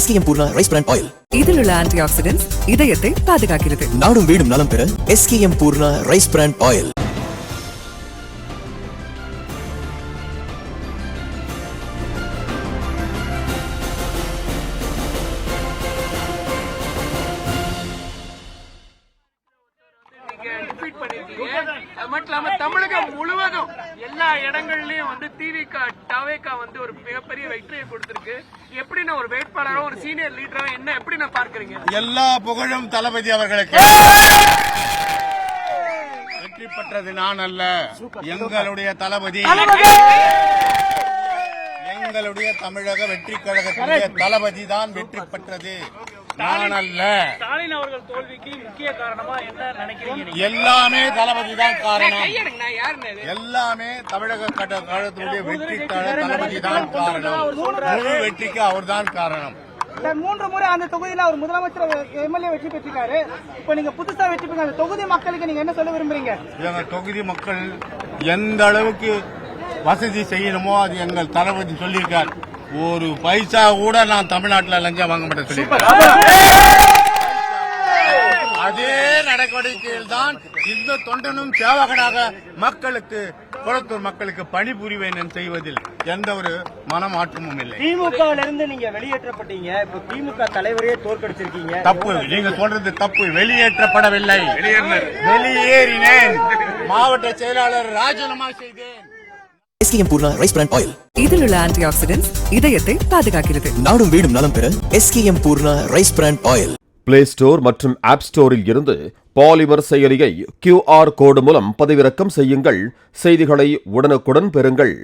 SKM Poorna rice brand oil. இதில் உள்ள anti oxidants இதயத்தை பாதுகாக்கிறது. நாடும் வீடும் நலம் பெற SKM Poorna rice brand oil. தமிழகம் முழுவதும் எல்லா இடங்கள்லயும் வந்து தவேகா வந்து ஒரு மிகப்பெரிய வெற்றியை கொடுத்திருக்கு. எப்படி நான் ஒரு வேட்பாளரோ ஒரு சீனியர் லீடரோ என்ன எப்படி நான் பார்க்கறீங்க? எல்லா புகழும் தளபதி அவர்களுக்கு. வெற்றி பெற்றது நான் அல்ல, எங்களுடைய தளபதி, எங்களுடைய தமிழக வெற்றி கழகத்துடைய தளபதி தான் வெற்றி பெற்றது, நான் அல்ல. ஸ்டாலின் அவர்கள் தோல்விக்கு முக்கிய காரணமா என்ன நினைக்கிறீங்க? எல்லாமே தளபதி தான் காரணம். எல்லாமே தமிழக கழகத்தினுடைய வெற்றிக்கான தளபதி தான் காரணம். முழு வெற்றிக்கு அவர் தான் காரணம். 3 முறை அந்த தொகுதியில் அவர் முதலமைச்சர் எம்எல்ஏ வெற்றி பெற்றிருக்காரு. இப்ப நீங்க புதுசா வெற்றி பெற்ற அந்த தொகுதி மக்களுக்கு நீங்க என்ன சொல்ல விரும்புறீங்க? எங்க தொகுதி மக்கள் எந்த அளவுக்கு வசதி செய்யணுமோ அது எங்கள் தளபதி சொல்லியிருக்கார். ஒரு பைசா கூட நான் தமிழ்நாட்டில் லஞ்சம் வாங்க மாட்டேன் சொல்லியிருக்கேன். அதே நடவடிக்கையில் தான் இந்த தொண்டனும் சேவகனாக மக்களுக்கு, குளத்தூர் மக்களுக்கு பணிபுரிவேன் செய்வதில் எந்த ஒரு மனமாற்றமும் இல்லை. திமுகவிலிருந்து நீங்க வெளியேற்றப்பட்டீங்க, இப்ப திமுக தலைவரையே தோற்கடிச்சிருக்கீங்க. தப்பு, நீங்க சொல்றது தப்பு. வெளியேற்றப்படவில்லை, வெளியேறினேன். மாவட்ட செயலாளர் ராஜினாமா செய்தேன். SKM Poorna rice brand oil. இதில் உள்ள ஆன்டி ஆக்சிடென்ட்ஸ் இதயத்தை பாதுகாக்கிறது. நாடும் வீடும் நலம் பெற SKM Poorna rice brand oil. Play store மற்றும் ஆப் ஸ்டோரில் இருந்து பாலிமர் செயலியை QR கோடு மூலம் பதிவிறக்கம் செய்யுங்கள். செய்திகளை உடனுக்குடன் பெறுங்கள்.